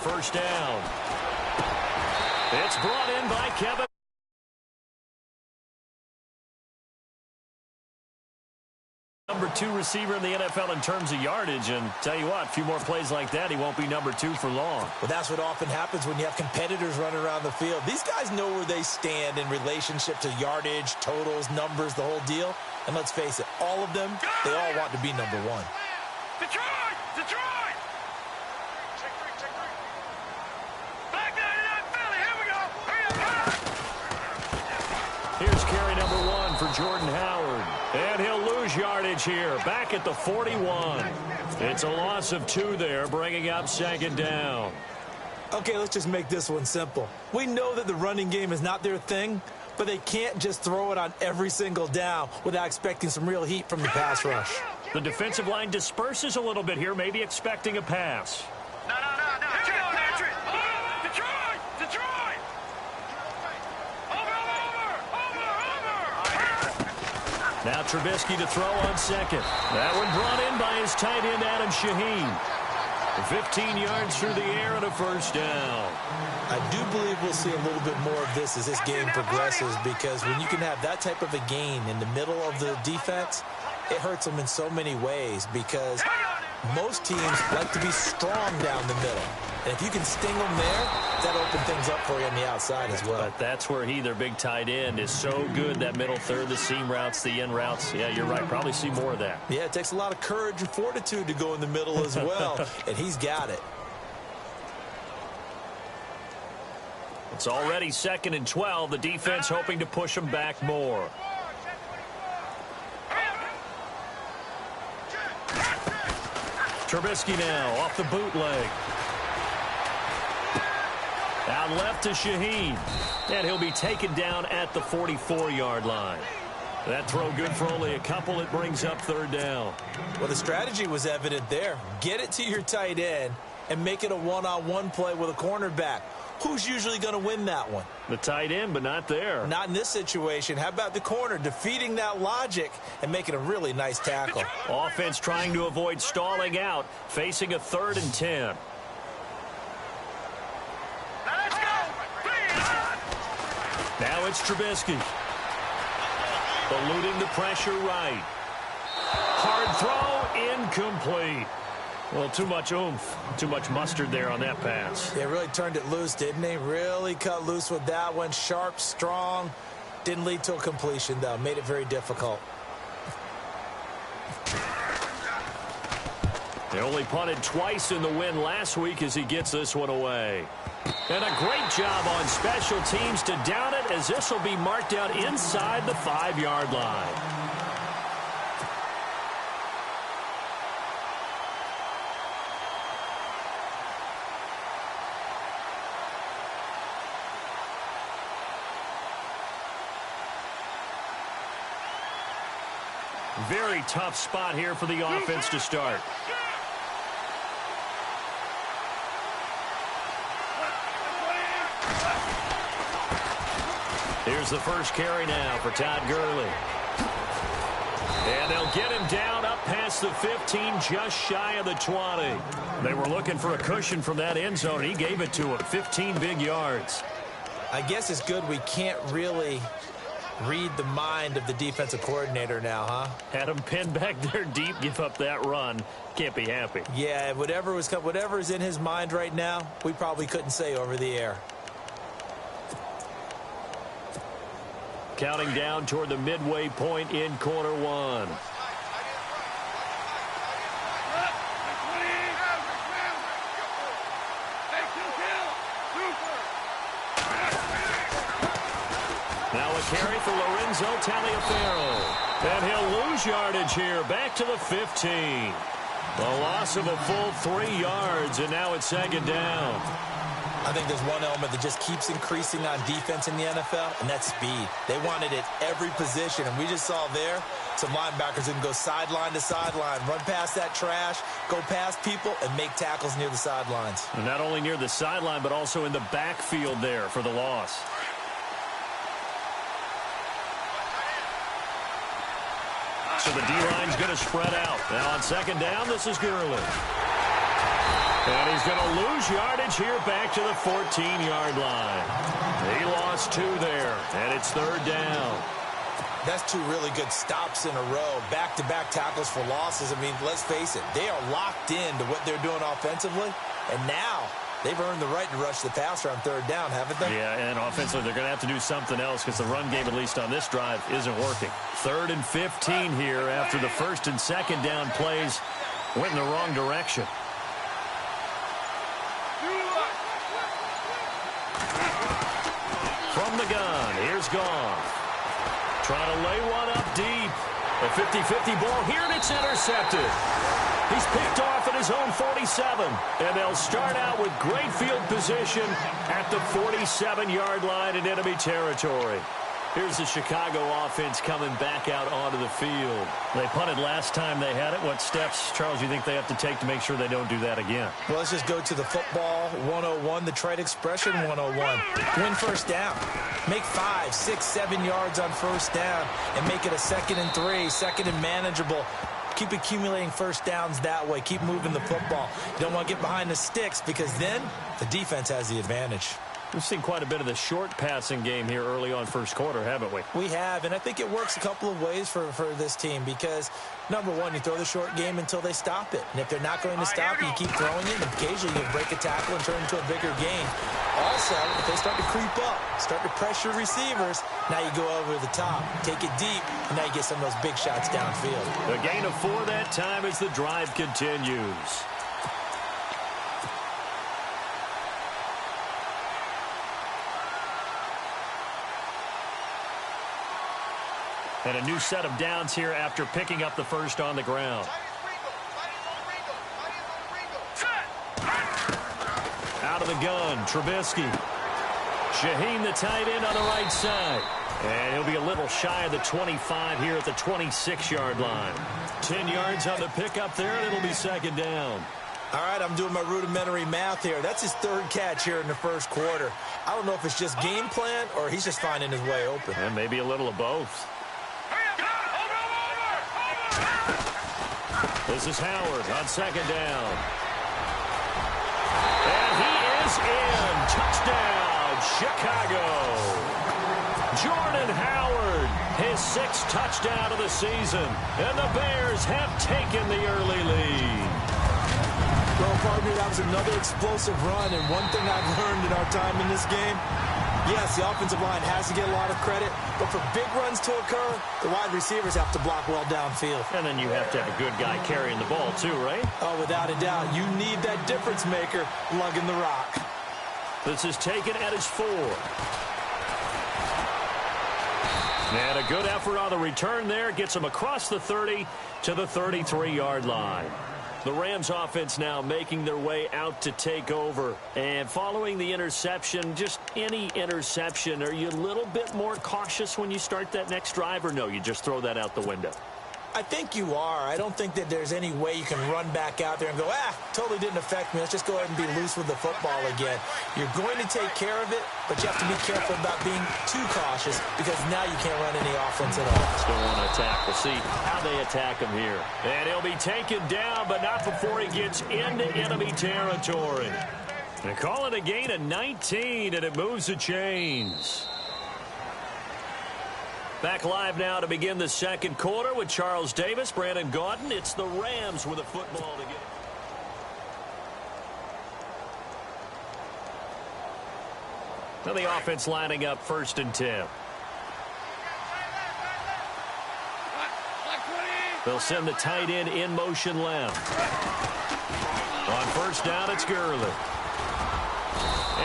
first down. It's brought in by Kevin. Number 2 receiver in the NFL in terms of yardage, and tell you what, a few more plays like that, he won't be number 2 for long. Well, that's what often happens when you have competitors running around the field. These guys know where they stand in relationship to yardage, totals, numbers, the whole deal. And let's face it, all of them, they all want to be number 1. Detroit! Detroit! Back 99 Philly, here we go! Hurry up! Here's carry number 1 for Jordan Howard. And he'll lose yardage here, back at the 41. It's a loss of 2 there, bringing up second down. Okay, let's just make this one simple. We know that the running game is not their thing, but they can't just throw it on every single down without expecting some real heat from the pass rush. The defensive line disperses a little bit here, maybe expecting a pass. No. Detroit! Detroit! Over! Now Trubisky to throw on second. That one brought in by his tight end, Adam Shaheen. 15 yards through the air and a first down. I do believe we'll see a little bit more of this as this game progresses, because when you can have that type of a gain in the middle of the defense, it hurts them in so many ways, because most teams like to be strong down the middle. And if you can sting them there, that opens things up for you on the outside as well. But that's where their big tight end, is so good, that middle third, the seam routes, the in routes. Yeah, you're right. Probably see more of that. Yeah, it takes a lot of courage and fortitude to go in the middle as well, and he's got it. It's already 2nd and 12. The defense hoping to push them back more. Trubisky now off the bootleg. Out left to Shaheen. And he'll be taken down at the 44-yard line. That throw good for only a couple. It brings up third down. Well, the strategy was evident there. Get it to your tight end and make it a one-on-one play with a cornerback. Who's usually going to win that one? The tight end, but not there. Not in this situation. How about the corner defeating that logic and making a really nice tackle? Offense trying to avoid stalling out, facing a 3rd and 10. Let's go! Now it's Trubisky. Eluding the pressure right. Hard throw, incomplete. Well, too much oomph, too much mustard there on that pass. They really turned it loose, didn't they? Really cut loose with that one. Sharp, strong. Didn't lead to a completion, though. Made it very difficult. They only punted twice in the win last week as he gets this one away. And a great job on special teams to down it, as this will be marked out inside the 5-yard line. Very tough spot here for the offense to start. Here's the first carry now for Todd Gurley. And they'll get him down up past the 15, just shy of the 20. They were looking for a cushion from that end zone. He gave it to him. 15 big yards. I guess it's good we can't really read the mind of the defensive coordinator now, huh? Had him pinned back there deep, give up that run. Can't be happy. Yeah, whatever is in his mind right now, we probably couldn't say over the air. Counting down toward the midway point in quarter one. Now a carry for Lorenzo Taliaferro. And he'll lose yardage here, back to the 15. A loss of a full 3 yards, and now it's second down. I think there's one element that just keeps increasing on defense in the NFL, and that's speed. They want it at every position, and we just saw there some linebackers who can go sideline to sideline, run past that trash, go past people, and make tackles near the sidelines. And not only near the sideline, but also in the backfield there for the loss. So the D-line's going to spread out. Now on second down, this is Gurley. And he's going to lose yardage here back to the 14-yard line. He lost 2 there, and it's 3rd down. That's 2 really good stops in a row. Back-to-back tackles for losses. I mean, let's face it, they are locked into what they're doing offensively, and now they've earned the right to rush the passer on 3rd down, haven't they? Yeah, and offensively, they're going to have to do something else because the run game, at least on this drive, isn't working. 3rd and 15 here after the 1st and 2nd down plays went in the wrong direction. From the gun, here's Goff. Trying to lay one up deep. A 50-50 ball here, and it's intercepted. He's picked off at his own 47. And they'll start out with great field position at the 47-yard line in enemy territory. Here's the Chicago offense coming back out onto the field. They punted last time they had it. What steps, Charles, you think they have to take to make sure they don't do that again? Well, let's just go to the football 101, the trite expression 101. Win first down. Make 5, 6, 7 yards on first down and make it a 2nd and 3, 2nd and manageable. Keep accumulating first downs that way. Keep moving the football. You don't want to get behind the sticks because then the defense has the advantage. We've seen quite a bit of the short passing game here early on first quarter, haven't we? We have, and I think it works a couple of ways for this team because, number one, you throw the short game until they stop it. And if they're not going to stop it, you keep throwing it, and occasionally you break a tackle and turn it into a bigger gain. Also, if they start to creep up, start to pressure receivers, now you go over the top, take it deep, and now you get some of those big shots downfield. The gain of 4 that time as the drive continues. And a new set of downs here after picking up the first on the ground. Out of the gun, Trubisky. Shaheen, the tight end, on the right side. And he'll be a little shy of the 25 here at the 26-yard line. 10 yards on the pickup there, and it'll be 2nd down. All right, I'm doing my rudimentary math here. That's his 3rd catch here in the first quarter. I don't know if it's just game plan or he's just finding his way open. And maybe a little of both. This is Howard on 2nd down. And he is in. Touchdown, Chicago. Jordan Howard, his 6th touchdown of the season. And the Bears have taken the early lead. Well, partner, that was another explosive run. And one thing I've learned in our time in this game, yes, the offensive line has to get a lot of credit, but for big runs to occur, the wide receivers have to block well downfield. And then you have to have a good guy carrying the ball too, right? Oh, without a doubt. You need that difference maker lugging the rock. This is taken at his 4. And a good effort on the return there. Gets him across the 30 to the 33-yard line. The Rams offense now making their way out to take over. And following the interception, just any interception, are you a little bit more cautious when you start that next drive, or no, you just throw that out the window? I think you are. I don't think that there's any way you can run back out there and go, totally didn't affect me. Let's just go ahead and be loose with the football again. You're going to take care of it, but you have to be careful about being too cautious because now you can't run any offense at all. Still want to attack. We'll see how they attack him here. And he'll be taken down, but not before he gets into enemy territory. They call it a gain of 19, and it moves the chains. Back live now to begin the 2nd quarter with Charles Davis, Brandon Gaudin. It's the Rams with a football to get. Now the offense lining up 1st and 10. They'll send the tight end in motion left. On 1st down, it's Gurley.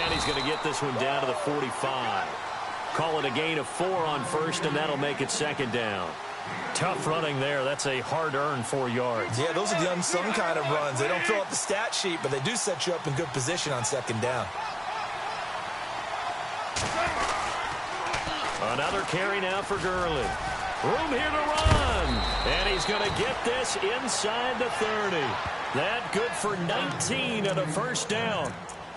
And he's going to get this one down to the 45. Call it a gain of 4 on 1st, and that'll make it 2nd down. Tough running there. That's a hard-earned 4 yards. Yeah, those are the unsung kind of runs. They don't fill up the stat sheet, but they do set you up in good position on 2nd down. Another carry now for Gurley. Room here to run. And he's going to get this inside the 30. That good for 19 and a 1st down.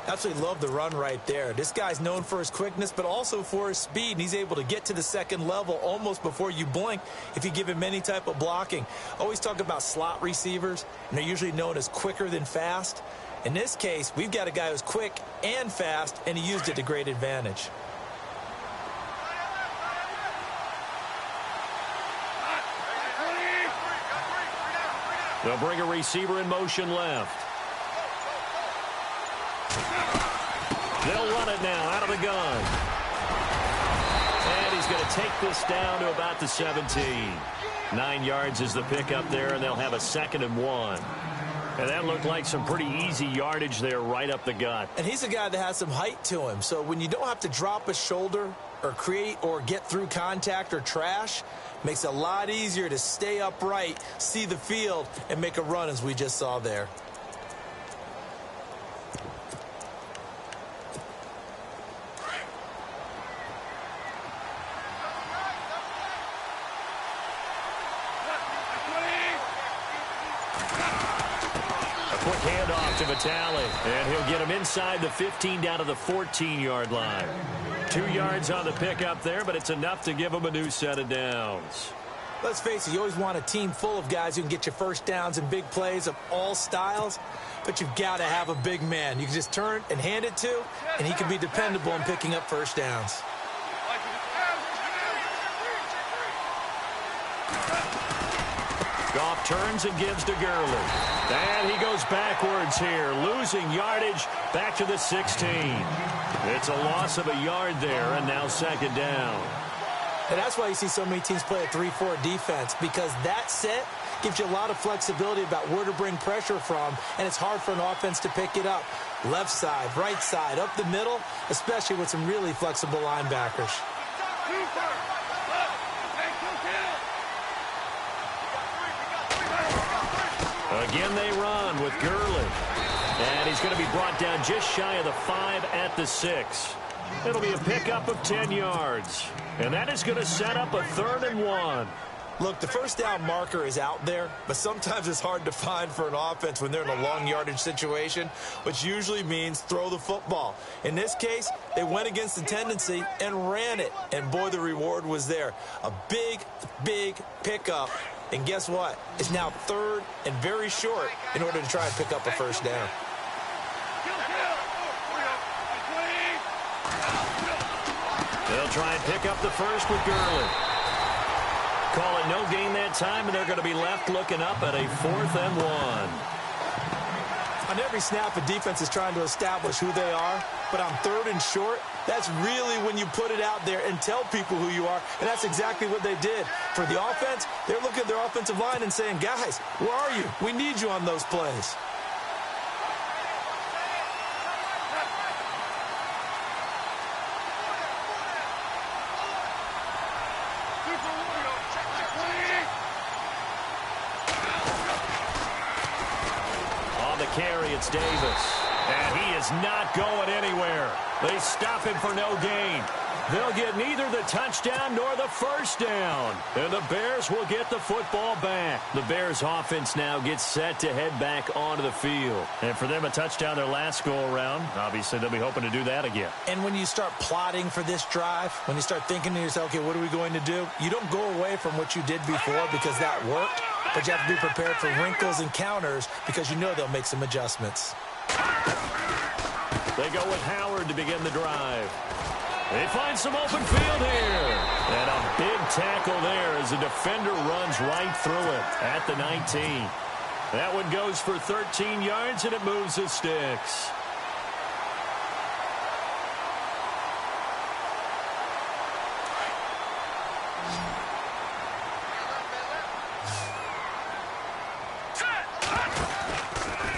Absolutely love the run right there. This guy's known for his quickness, but also for his speed, and he's able to get to the 2nd level almost before you blink if you give him any type of blocking. Always talk about slot receivers, and they're usually known as quicker than fast. In this case, we've got a guy who's quick and fast, and he used it to great advantage. They'll bring a receiver in motion left. They'll run it now out of the gun. And he's going to take this down to about the 17. 9 yards is the pickup there, and they'll have a 2nd and 1. And that looked like some pretty easy yardage there right up the gut. And he's a guy that has some height to him. So when you don't have to drop a shoulder or create or get through contact or trash, makes it a lot easier to stay upright, see the field, and make a run as we just saw there. Quick handoff to Vitale, and he'll get him inside the 15 down to the 14-yard line. 2 yards on the pickup there, but it's enough to give him a new set of downs. Let's face it, you always want a team full of guys who can get you first downs and big plays of all styles, but you've got to have a big man you can just turn and hand it to, and he can be dependable in picking up first downs. Goff turns and gives to Gurley. And he goes backwards here, losing yardage back to the 16. It's a loss of a yard there, and now 2nd down. And that's why you see so many teams play a 3-4 defense, because that set gives you a lot of flexibility about where to bring pressure from, and it's hard for an offense to pick it up. Left side, right side, up the middle, especially with some really flexible linebackers. Again, they run with Gurley. And he's going to be brought down just shy of the 5 at the 6. It'll be a pickup of 10 yards. And that is going to set up a 3rd and 1. Look, the first down marker is out there, but sometimes it's hard to find for an offense when they're in a long yardage situation, which usually means throw the football. In this case, they went against the tendency and ran it. And boy, the reward was there. A big, big pickup. And guess what? It's now 3rd and very short in order to try and pick up a first down. They'll try and pick up the first with Gurley. Call it no gain that time, and they're going to be left looking up at a 4th and 1. On every snap, a defense is trying to establish who they are, but on 3rd and short, that's really when you put it out there and tell people who you are, and that's exactly what they did. For the offense, they're looking at their offensive line and saying, guys, where are you? We need you on those plays. Carry, it's Davis. And he is not going anywhere. They stop him for no gain. They'll get neither the touchdown nor the first down. And the Bears will get the football back. The Bears offense now gets set to head back onto the field. And for them, a touchdown their last go-around. Obviously, they'll be hoping to do that again. And when you start plotting for this drive, when you start thinking to yourself, okay, what are we going to do? You don't go away from what you did before because that worked. But you have to be prepared for wrinkles and counters because you know they'll make some adjustments. They go with Howard to begin the drive. They find some open field here. And a big tackle there as the defender runs right through it at the 19. That one goes for 13 yards, and it moves the sticks.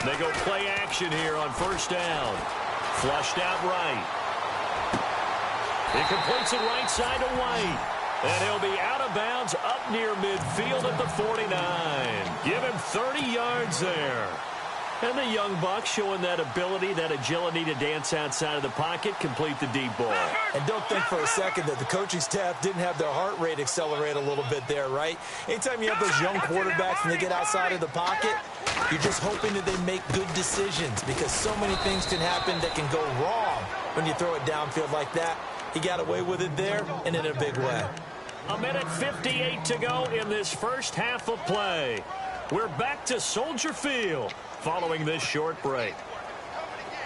They go play action here on first down. Flushed out right. He completes it right side to White. And he'll be out of bounds up near midfield at the 49. Give him 30 yards there. And the young buck showing that ability, that agility to dance outside of the pocket, complete the deep ball. And don't think for a second that the coaching staff didn't have their heart rate accelerate a little bit there, right? Anytime you have those young quarterbacks and they get outside of the pocket, you're just hoping that they make good decisions because so many things can happen that can go wrong when you throw it downfield like that. He got away with it there and in a big way. A minute 58 to go in this first half of play. We're back to Soldier Field following this short break.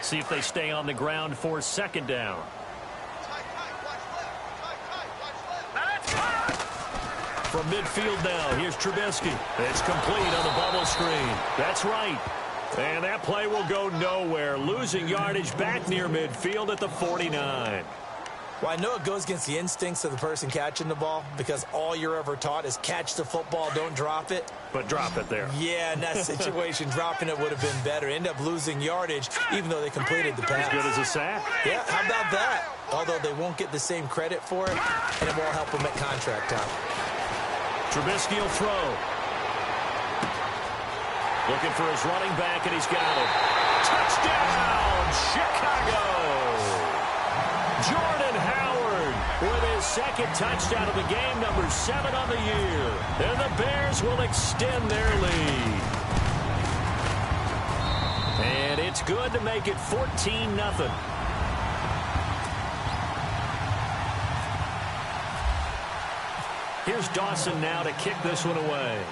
See if they stay on the ground for second down. From midfield now, here's Trubisky. It's complete on the bubble screen. That's right. And that play will go nowhere. Losing yardage back near midfield at the 49. Well, I know it goes against the instincts of the person catching the ball because all you're ever taught is catch the football, don't drop it. But drop it there. Yeah, in that situation, dropping it would have been better. End up losing yardage, even though they completed the pass. As good as a sack. Yeah, how about that? Although they won't get the same credit for it, and it won't help them at contract time. Trubisky will throw. Looking for his running back, and he's got it. Touchdown, Chicago! Jordan Howard with his second touchdown of the game, number 7 on the year. And the Bears will extend their lead. And it's good to make it 14-0. Here's Dawson now to kick this one away.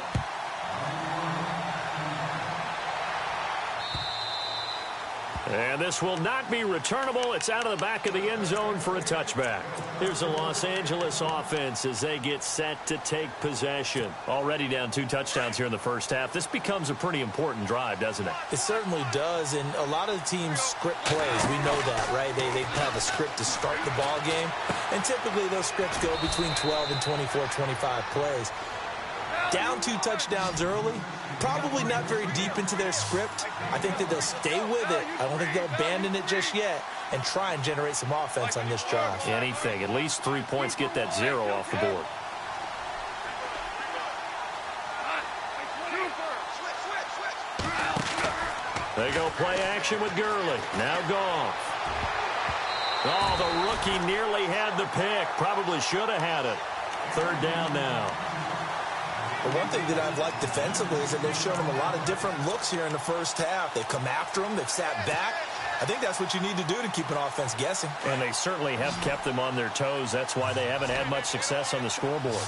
And this will not be returnable. It's out of the back of the end zone for a touchback. Here's the Los Angeles offense as they get set to take possession. Already down 2 touchdowns here in the first half. This becomes a pretty important drive, doesn't it? It certainly does, and a lot of the teams script plays. We know that, right? They have a script to start the ball game, and typically those scripts go between 12 and 24, 25 plays. Down 2 touchdowns early, probably not very deep into their script. I think that they'll stay with it. I don't think they'll abandon it just yet and try and generate some offense on this drive. Anything. At least 3 points, get that 0 off the board. They go play action with Gurley. Now Goff. Oh, the rookie nearly had the pick. Probably should have had it. 3rd down now. But one thing that I've liked defensively is that they've shown them a lot of different looks here in the first half. They've come after them. They've sat back. I think that's what you need to do to keep an offense guessing. And they certainly have kept them on their toes. That's why they haven't had much success on the scoreboard.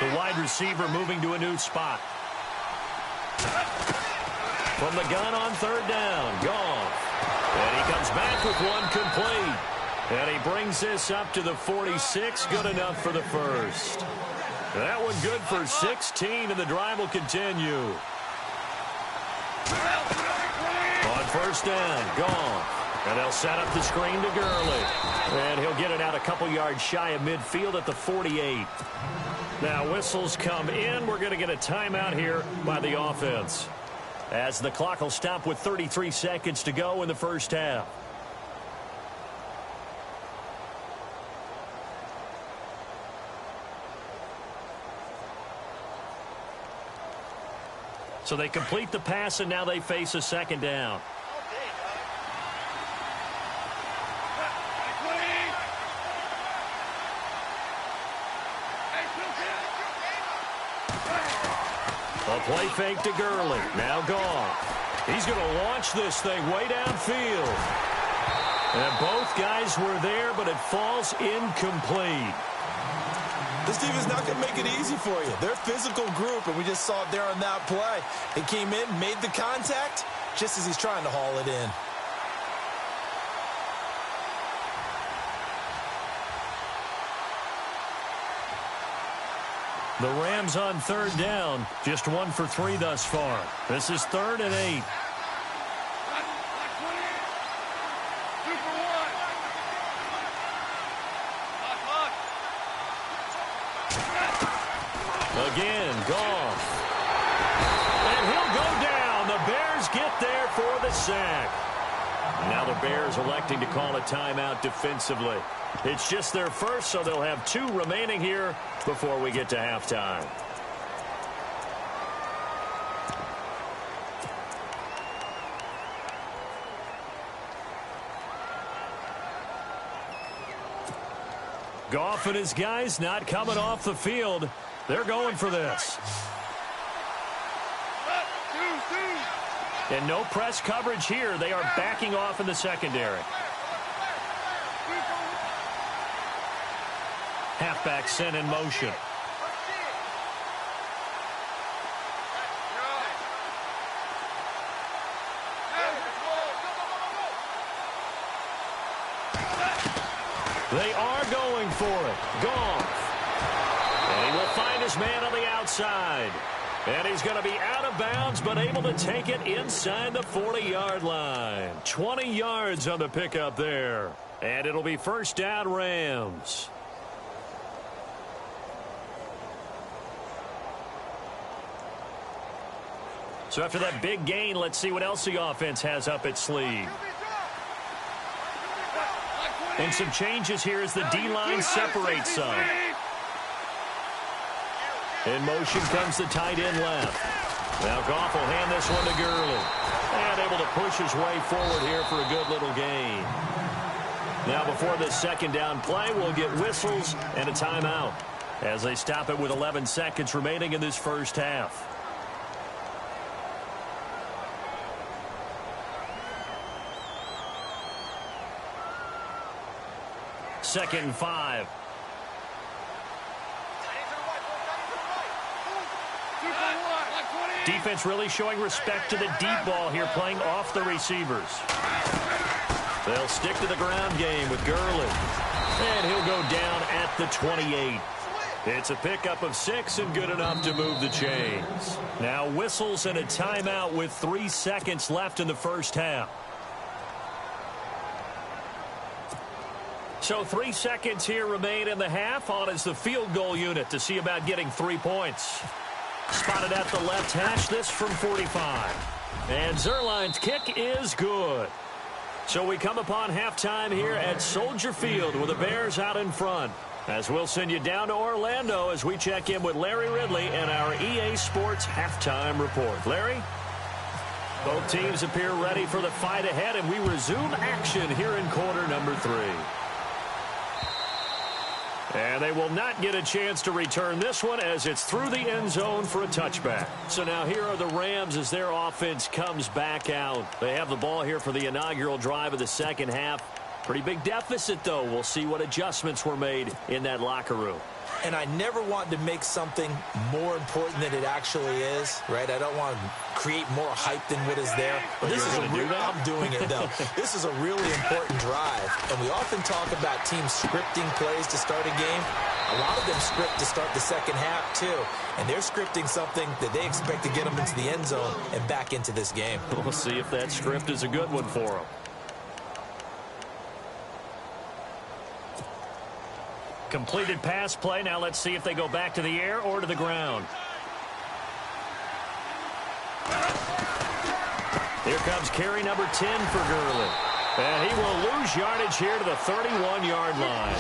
The wide receiver moving to a new spot. From the gun on 3rd down, Goff. And he comes back with one complete. And he brings this up to the 46. Good enough for the first. That one good for 16, and the drive will continue. On 1st down, Goff. And they'll set up the screen to Gurley. And he'll get it out a couple yards shy of midfield at the 48. Now whistles come in. We're going to get a timeout here by the offense, as the clock will stop with 33 seconds to go in the first half. So they complete the pass, and now they face a 2nd down. A play fake to Gurley. Now Goff. He's going to launch this thing way downfield. And both guys were there, but it falls incomplete. This team is not going to make it easy for you. They're a physical group, and we just saw it there on that play. He came in, made the contact, just as he's trying to haul it in. The Rams on 3rd down, just 1 for 3 thus far. This is 3rd and 8. Again, Goff. And he'll go down. The Bears get there for the sack. Now the Bears electing to call a timeout defensively. It's just their first, so they'll have 2 remaining here before we get to halftime. Goff and his guys not coming off the field. They're going for this. And no press coverage here. They are backing off in the secondary. Halfback sent in motion. They are going for it. Goff. And he will find his man on the outside. And he's going to be out of bounds, but able to take it inside the 40-yard line. 20 yards on the pickup there. And it'll be first down, Rams. So after that big gain, let's see what else the offense has up its sleeve. And some changes here as the D-line separates some. In motion comes the tight end left. Now Goff will hand this one to Gurley. And able to push his way forward here for a good little gain. Now before this second down play, we'll get whistles and a timeout as they stop it with 11 seconds remaining in this first half. Second and 5. Defense really showing respect to the deep ball here, playing off the receivers. They'll stick to the ground game with Gurley. And he'll go down at the 28. It's a pickup of 6 and good enough to move the chains. Now whistles and a timeout with 3 seconds left in the first half. So 3 seconds here remain in the half. On is the field goal unit to see about getting 3 points. Spotted at the left hash, this from 45. And Zerline's kick is good. So we come upon halftime here at Soldier Field with the Bears out in front. As we'll send you down to Orlando as we check in with Larry Ridley and our EA Sports halftime report. Larry? Both teams appear ready for the fight ahead, and we resume action here in quarter number 3. And they will not get a chance to return this one as it's through the end zone for a touchback. So now here are the Rams as their offense comes back out. They have the ball here for the inaugural drive of the second half. Pretty big deficit, though. We'll see what adjustments were made in that locker room. And I never want to make something more important than it actually is, right? I don't want to create more hype than what is there. But this is I'm doing it, though. This is a really important drive. And we often talk about teams scripting plays to start a game. A lot of them script to start the second half, too. And they're scripting something that they expect to get them into the end zone and back into this game. We'll see if that script is a good one for them. Completed pass play. Now let's see if they go back to the air or to the ground. Here comes carry number 10 for Gurley. And he will lose yardage here to the 31-yard line.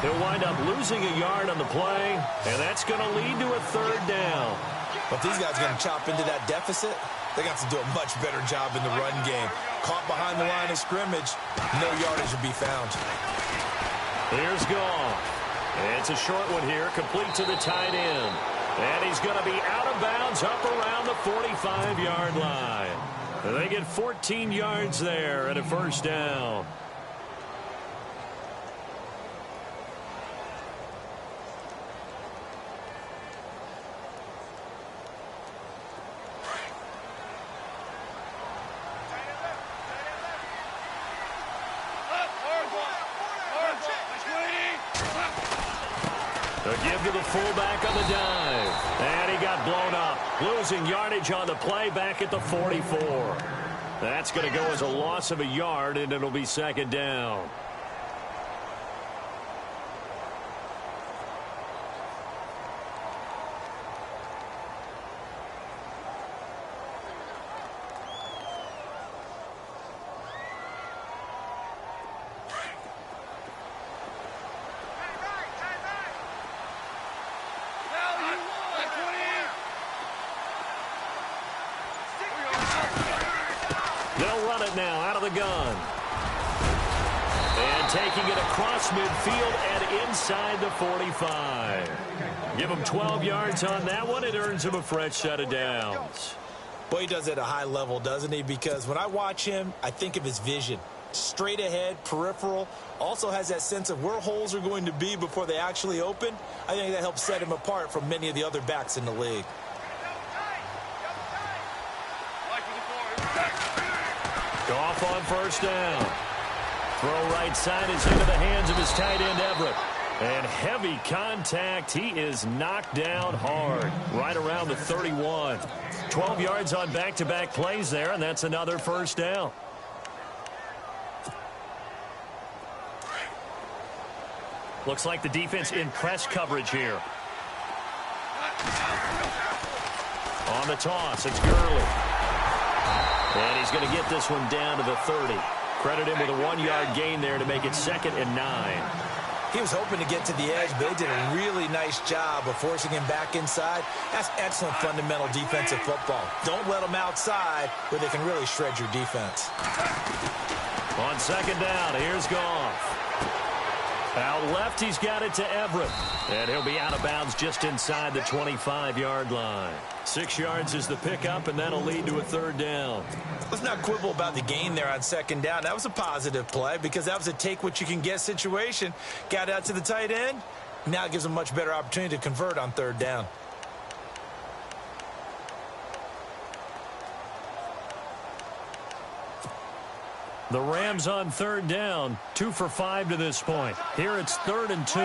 He'll wind up losing a yard on the play, and that's going to lead to a third down. But these guys are going to chop into that deficit. They got to do a much better job in the run game. Caught behind the line of scrimmage, no yardage will be found. Here's Goff. It's a short one here, complete to the tight end. And he's going to be out of bounds up around the 45-yard line. And they get 14 yards there and a first down. A give to the fullback on the dive. And he got blown up. Losing yardage on the play back at the 44. That's going to go as a loss of a yard, and it'll be second down. They'll run it now out of the gun. And taking it across midfield and inside the 45. Give him 12 yards on that one. It earns him a fresh set of downs. Boy, he does it at a high level, doesn't he? Because when I watch him, I think of his vision. Straight ahead, peripheral. Also has that sense of where holes are going to be before they actually open. I think that helps set him apart from many of the other backs in the league. Goff on first down. Throw right side is into the hands of his tight end, Everett. And heavy contact. He is knocked down hard, right around the 31. 12 yards on back-to-back plays there, and that's another first down. Looks like the defense in press coverage here. On the toss, it's Gurley. And he's going to get this one down to the 30. Credit him with a 1-yard gain there to make it 2nd and 9. He was hoping to get to the edge, but they did a really nice job of forcing him back inside. That's excellent fundamental defensive football. Don't let them outside where they can really shred your defense. On 2nd down, here's Goff. Out left, he's got it to Everett. And he'll be out of bounds just inside the 25-yard line. 6 yards is the pickup, and that'll lead to a 3rd down. Let's not quibble about the gain there on 2nd down. That was a positive play because that was a take-what-you-can-get situation. Got out to the tight end. Now it gives them a much better opportunity to convert on 3rd down. The Rams on 3rd down, 2 for 5 to this point. Here it's 3rd and 2.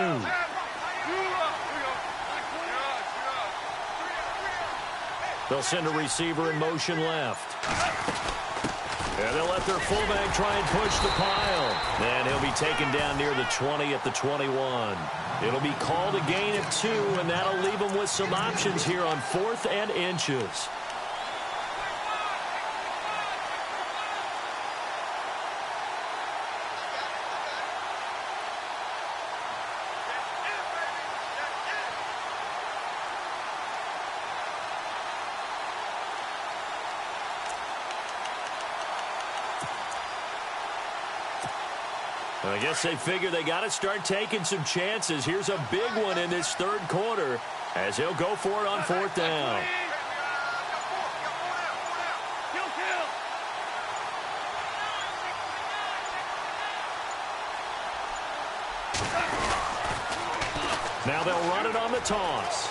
They'll send a receiver in motion left. And they'll let their fullback try and push the pile. And he'll be taken down near the 20 at the 21. It'll be called a gain of 2, and that'll leave them with some options here on 4th and inches. I guess they figure they got to start taking some chances. Here's a big one in this 3rd quarter as he'll go for it on 4th down. Now they'll run it on the toss.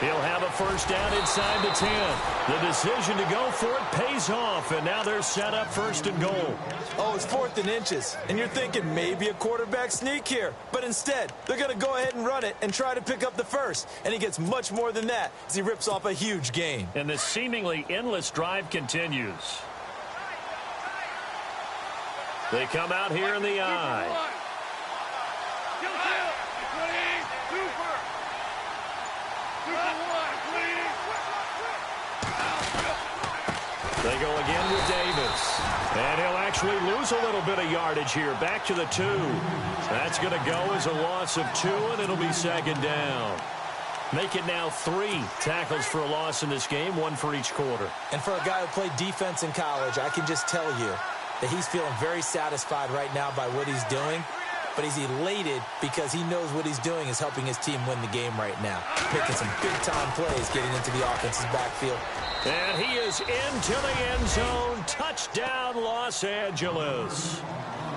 He'll have a 1st down inside the 10. The decision to go for it pays off, and now they're set up 1st and goal. Oh, it's 4th and inches, and you're thinking maybe a quarterback sneak here. But instead, they're going to go ahead and run it and try to pick up the 1st. And he gets much more than that as he rips off a huge gain. And the seemingly endless drive continues. They come out here in the eye. They go again with Davis. And he'll actually lose a little bit of yardage here. Back to the 2. That's going to go as a loss of 2, and it'll be 2nd down. Make it now 3 tackles for a loss in this game, 1 for each quarter. And for a guy who played defense in college, I can just tell you that he's feeling very satisfied right now by what he's doing. But he's elated because he knows what he's doing is helping his team win the game right now. Making some big-time plays getting into the offense's backfield. And he is into the end zone. Touchdown, Los Angeles.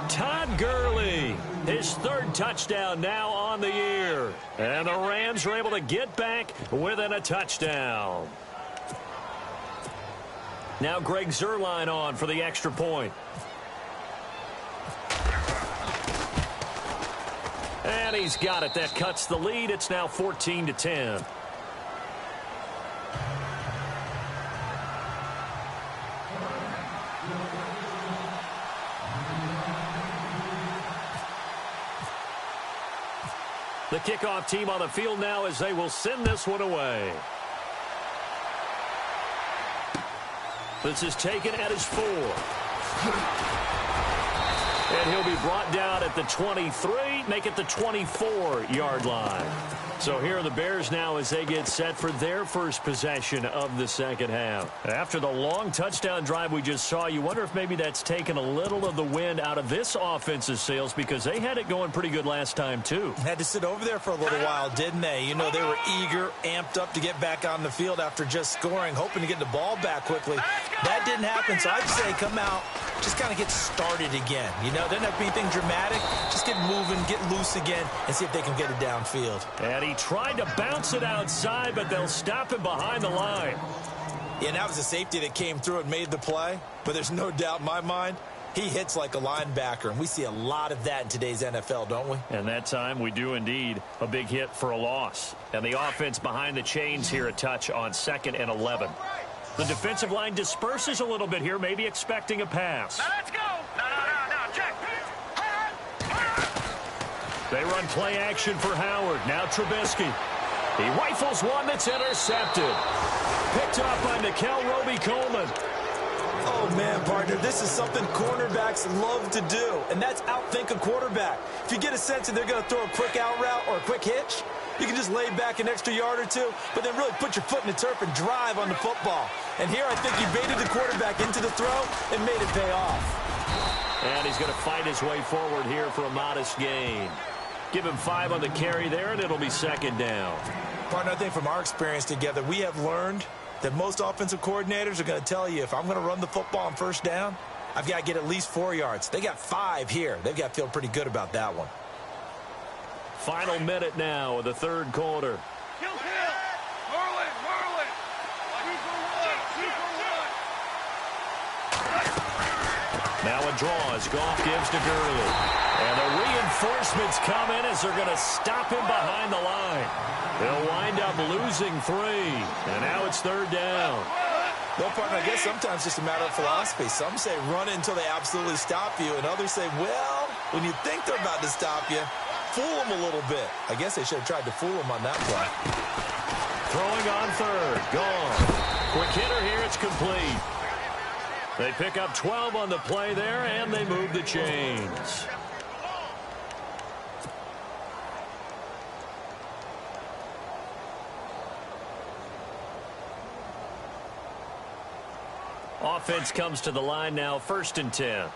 Todd Gurley, his 3rd touchdown now on the year. And the Rams are able to get back within a touchdown. Now Greg Zuerlein on for the extra point. And he's got it. That cuts the lead. It's now 14-10. The kickoff team on the field now as they will send this one away. This is taken at his 4. And he'll be brought down at the 23, make it the 24-yard line. So here are the Bears now as they get set for their first possession of the 2nd half. After the long touchdown drive we just saw, you wonder if maybe that's taken a little of the wind out of this offense's sails because they had it going pretty good last time, too. Had to sit over there for a little while, didn't they? You know, they were eager, amped up to get back on the field after just scoring, hoping to get the ball back quickly. That didn't happen, so I'd say come out, just kind of get started again. You know, doesn't have to be anything dramatic. Just get moving, get loose again, and see if they can get it downfield. And he tried to bounce it outside, but they'll stop him behind the line. Yeah, and that was a safety that came through and made the play. But there's no doubt in my mind, He hits like a linebacker, and we see a lot of that in today's NFL, don't we? And that time we do indeed. A big hit for a loss. And the offense behind the chains here, a touch on 2nd and 11. The defensive line disperses a little bit here, maybe expecting a pass. Now let's go. No, check. They run play action for Howard. Now Trubisky. He rifles one that's intercepted. Picked up by Nickel Roby-Coleman. Oh, man, partner, this is something cornerbacks love to do, and that's outthink a quarterback. If you get a sense that they're going to throw a quick out route or a quick hitch, you can just lay back an extra yard or two, but then really put your foot in the turf and drive on the football. And here I think he baited the quarterback into the throw and made it pay off. And he's going to fight his way forward here for a modest gain. Give him 5 on the carry there, and it'll be 2nd down. Partner, I think from our experience together, we have learned that most offensive coordinators are going to tell you, if I'm going to run the football on 1st down, I've got to get at least 4 yards. They got 5 here. They've got to feel pretty good about that one. Final minute now of the 3rd quarter. Kill. Merlin. 2 for 1. Now a draw as Goff gives to Gurley. And the reinforcements come in as they're going to stop him behind the line. They'll wind up losing 3. And now it's 3rd down. Well, partner, I guess sometimes it's just a matter of philosophy. Some say run it until they absolutely stop you, and others say, well, when you think they're about to stop you, fool them a little bit. I guess they should have tried to fool them on that play. Throwing on 3rd. Gone. Quick hitter here. It's complete. They pick up 12 on the play there, and they move the chains. Offense comes to the line now, 1st and 10. On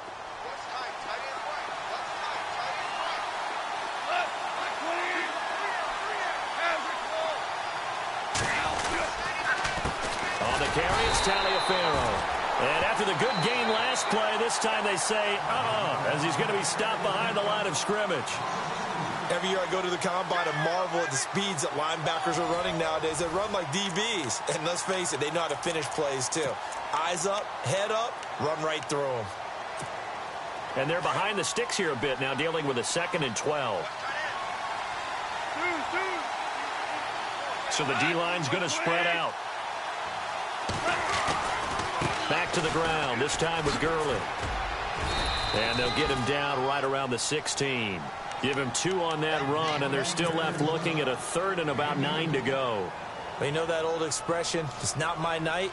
the carry, it's Taliaferro. And after the good game last play, this time they say, as he's going to be stopped behind the line of scrimmage. Every year I go to the combine and marvel at the speeds that linebackers are running nowadays. They run like DBs. And let's face it, they know how to finish plays too. Eyes up, head up, run right through them. And they're behind the sticks here a bit now, dealing with a 2nd and 12. So the D-line's going to spread out. Back to the ground, this time with Gurley. And they'll get him down right around the 16. Give him 2 on that run, and they're still left looking at a 3rd and about 9 to go. Well, you know that old expression, it's not my night?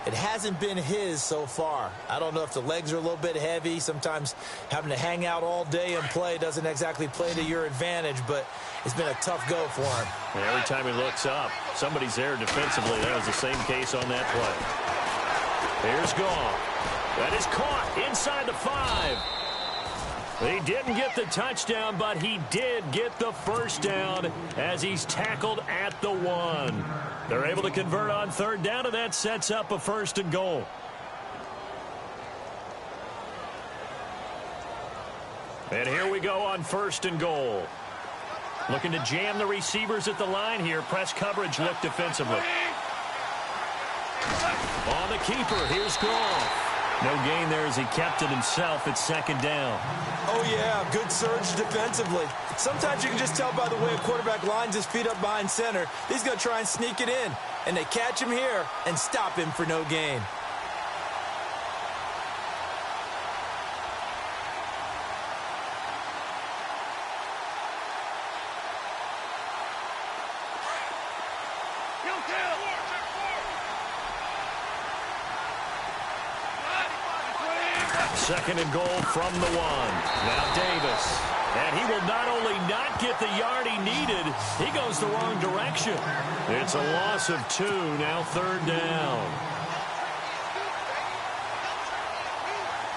It hasn't been his so far. I don't know if the legs are a little bit heavy. Sometimes having to hang out all day and play doesn't exactly play to your advantage, but it's been a tough go for him. And every time he looks up, somebody's there defensively. That was the same case on that play. Here's Goff. That is caught inside the 5. He didn't get the touchdown, but he did get the 1st down as he's tackled at the 1. They're able to convert on 3rd down, and that sets up a 1st and goal. And here we go on 1st and goal. Looking to jam the receivers at the line here. Press coverage look defensively. On the keeper, here's Goff. No gain there as he kept it himself at 2nd down. Oh, yeah, good surge defensively. Sometimes you can just tell by the way a quarterback lines his feet up behind center. He's going to try and sneak it in. And they catch him here and stop him for no gain. Second and goal from the 1. Now Davis. And he will not only not get the yard he needed, he goes the wrong direction. It's a loss of 2, now 3rd down.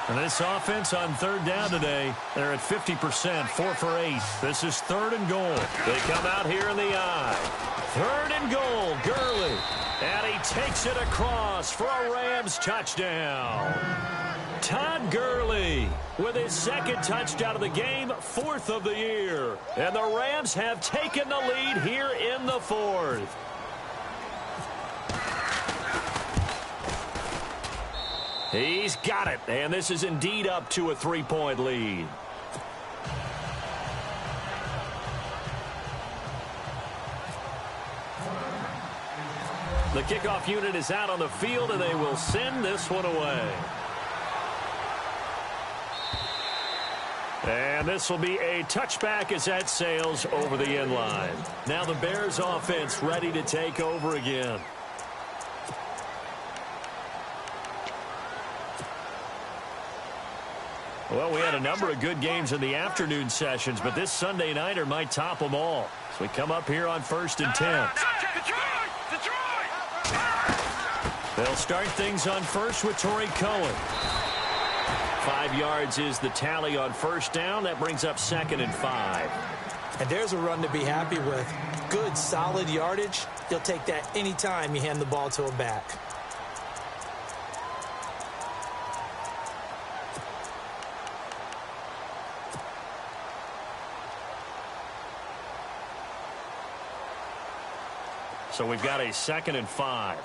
And this offense on 3rd down today, they're at 50%, 4 for 8. This is 3rd and goal. They come out here in the eye. 3rd and goal, Gurley. And he takes it across for a Rams touchdown. Todd Gurley with his 2nd touchdown of the game, 4th of the year. And the Rams have taken the lead here in the 4th. He's got it, and this is indeed up to a 3-point lead. The kickoff unit is out on the field, and they will send this one away. And this will be a touchback as that sails over the end line. Now the Bears offense ready to take over again. Well, we had a number of good games in the afternoon sessions, but this Sunday nighter might top them all. So we come up here on 1st and 10. They'll start things on first with Torrey Cohen. 5 yards is the tally on first down. That brings up 2nd and 5. And there's a run to be happy with. Good, solid yardage. You'll take that anytime you hand the ball to a back. So we've got a 2nd and 5.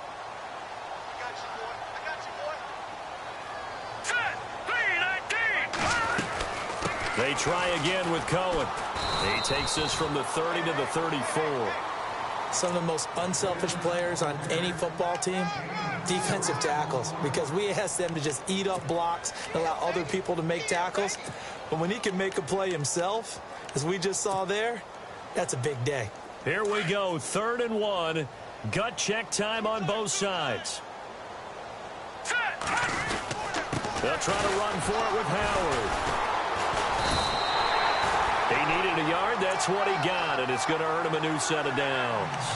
They try again with Cohen. He takes this from the 30 to the 34. Some of the most unselfish players on any football team, defensive tackles, because we ask them to just eat up blocks and allow other people to make tackles. But when he can make a play himself, as we just saw there, that's a big day. Here we go, 3rd and 1. Gut check time on both sides. They'll try to run for it with Howard. He needed a yard. That's what he got, and it's going to earn him a new set of downs.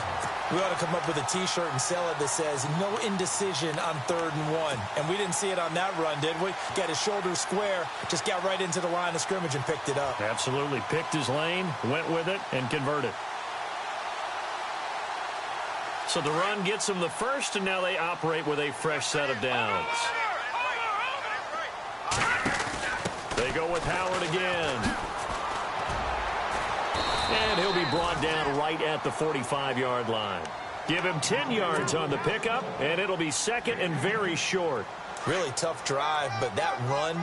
We ought to come up with a T-shirt and sell it that says, no indecision on 3rd and 1. And we didn't see it on that run, did we? Got his shoulders square, just got right into the line of scrimmage and picked it up. Absolutely. Picked his lane, went with it, and converted. So the run gets them the first, and now they operate with a fresh set of downs. They go with Howard again. And he'll be brought down right at the 45-yard line. Give him 10 yards on the pickup, and it'll be 2nd and very short. Really tough drive, but that run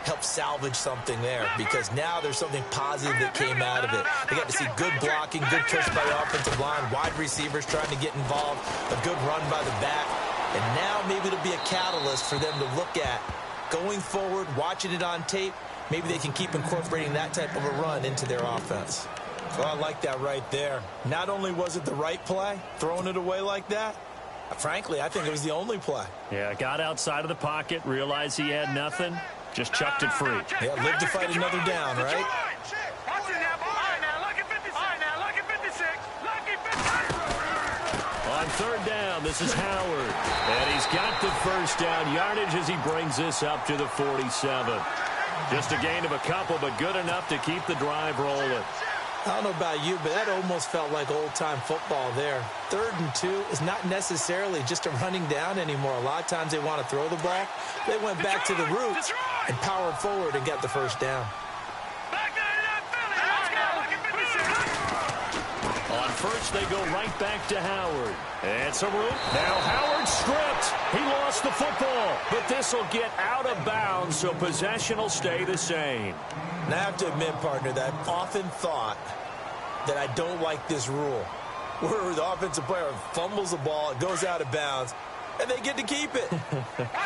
helped salvage something there, because now there's something positive that came out of it. They got to see good blocking, good push by the offensive line, wide receivers trying to get involved, a good run by the back. And now maybe it'll be a catalyst for them to look at going forward, watching it on tape. Maybe they can keep incorporating that type of a run into their offense. Well, I like that right there. Not only was it the right play, throwing it away like that, frankly, I think it was the only play. Yeah, got outside of the pocket, realized he had nothing, just chucked it free. Yeah, live to fight another down, right? On 3rd down, this is Howard. And he's got the first down yardage as he brings this up to the 47. Just a gain of a couple, but good enough to keep the drive rolling. I don't know about you, but that almost felt like old-time football there. 3rd and 2 is not necessarily just a running down anymore. A lot of times they want to throw the ball. They went back to the roots and powered forward and got the first down. On first, they go right back to Howard. And some room. Now Howard stripped. He lost the football, but this will get out of bounds, so possession will stay the same. And I have to admit, partner, that I've often thought that I don't like this rule, where the offensive player fumbles the ball, it goes out of bounds, and they get to keep it.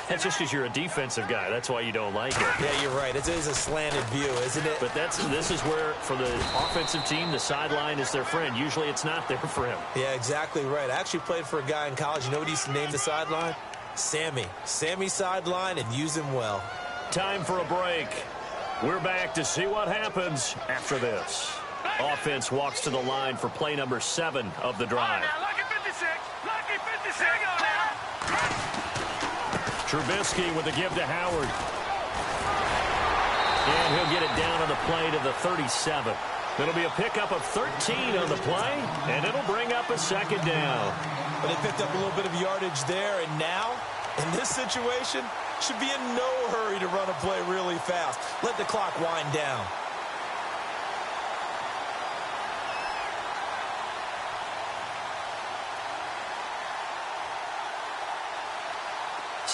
That's just because you're a defensive guy. That's why you don't like it. Yeah, you're right. It is a slanted view, isn't it? But this is where, for the offensive team, the sideline is their friend. Usually it's not there for him. Yeah, exactly right. I actually played for a guy in college. You know what he used to name the sideline? Sammy. Sammy sideline, and use him well. Time for a break. We're back to see what happens after this. Offense walks to the line for play number 7 of the drive. Trubisky with the give to Howard. And he'll get it down on the play to the 37. It'll be a pickup of 13 on the play, and it'll bring up a 2nd down. But they picked up a little bit of yardage there, and now, in this situation, should be in no hurry to run a play really fast. Let the clock wind down.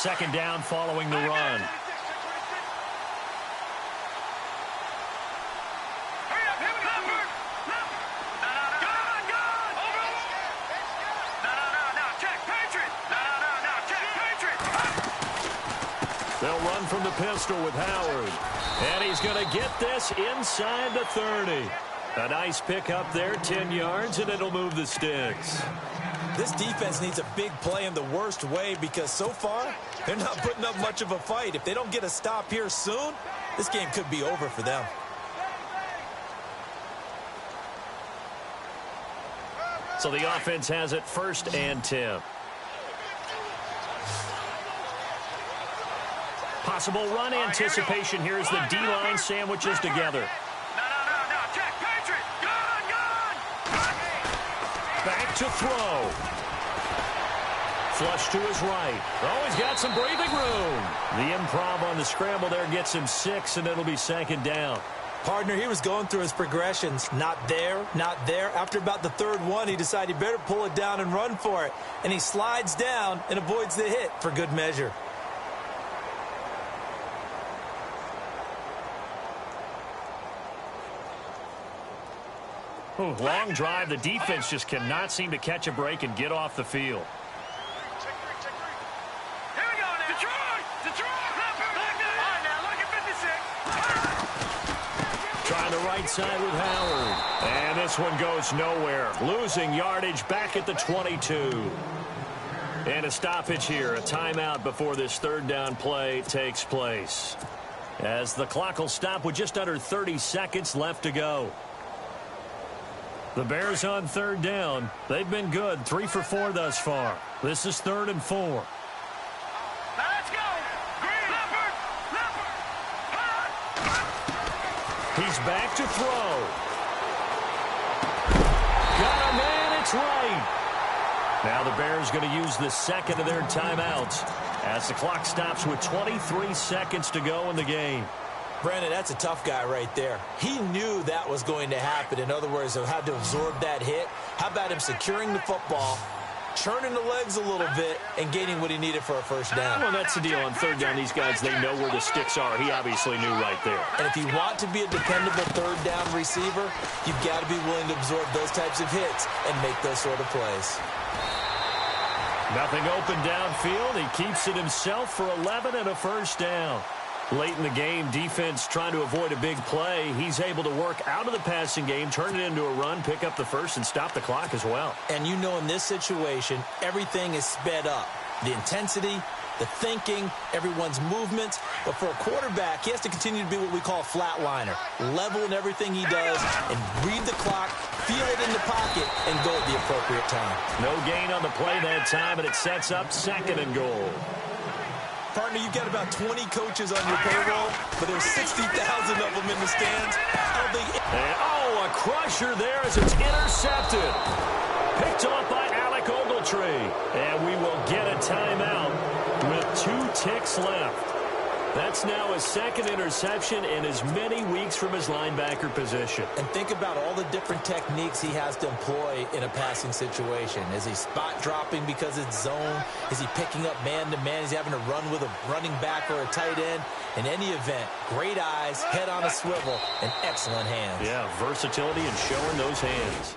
second down following the run. They'll run from the pistol with Howard. And he's going to get this inside the 30. A nice pick up there, 10 yards, and it'll move the sticks. This defense needs a big play in the worst way because so far, they're not putting up much of a fight. If they don't get a stop here soon, this game could be over for them. So the offense has it 1st and 10. Possible run anticipation here as the D-line sandwiches together. Back to throw. Flush to his right. Oh, he's got some breathing room. The improv on the scramble there gets him 6, and it'll be 2nd down. Partner, he was going through his progressions. Not there, not there. After about the 3rd one, he decided he better pull it down and run for it. And he slides down and avoids the hit for good measure. Ooh, long drive. The defense just cannot seem to catch a break and get off the field. Here we go now. Detroit! Now look at 56. Trying the right side with Howard. And this one goes nowhere. Losing yardage back at the 22. And a stoppage here. A timeout before this 3rd down play takes place. As the clock will stop with just under 30 seconds left to go. The Bears on 3rd down. They've been good. 3 for 4 thus far. This is 3rd and 4. Now let's go. Green. Leopard. He's back to throw. Got a man. It's right. Now the Bears going to use the 2nd of their timeouts as the clock stops with 23 seconds to go in the game. Brandon, that's a tough guy right there. He knew that was going to happen. In other words, he'll have to absorb that hit. How about him securing the football, churning the legs a little bit, and gaining what he needed for a 1st down? Well, that's the deal. On 3rd down, these guys, they know where the sticks are. He obviously knew right there. And if you want to be a dependable 3rd down receiver, you've got to be willing to absorb those types of hits and make those sort of plays. Nothing open downfield. He keeps it himself for 11 and a 1st down. Late in the game, defense trying to avoid a big play. He's able to work out of the passing game, turn it into a run, pick up the 1st, and stop the clock as well. And you know in this situation, everything is sped up. The intensity, the thinking, everyone's movements. But for a quarterback, he has to continue to be what we call a flatliner. Level in everything he does and read the clock, feel it in the pocket, and go at the appropriate time. No gain on the play that time, and it sets up 2nd and goal. Partner, you've got about 20 coaches on your payroll, but there's 60,000 of them in the stands. I don't think... And, oh, a crusher there as it's intercepted. Picked off by Alec Ogletree. And we will get a timeout with 2 ticks left. That's now his 2nd interception in as many weeks from his linebacker position. And think about all the different techniques he has to employ in a passing situation. Is he spot dropping because it's zone? Is he picking up man-to-man? Is he having to run with a running back or a tight end? In any event, great eyes, head on a swivel, and excellent hands. Yeah, versatility and showing those hands.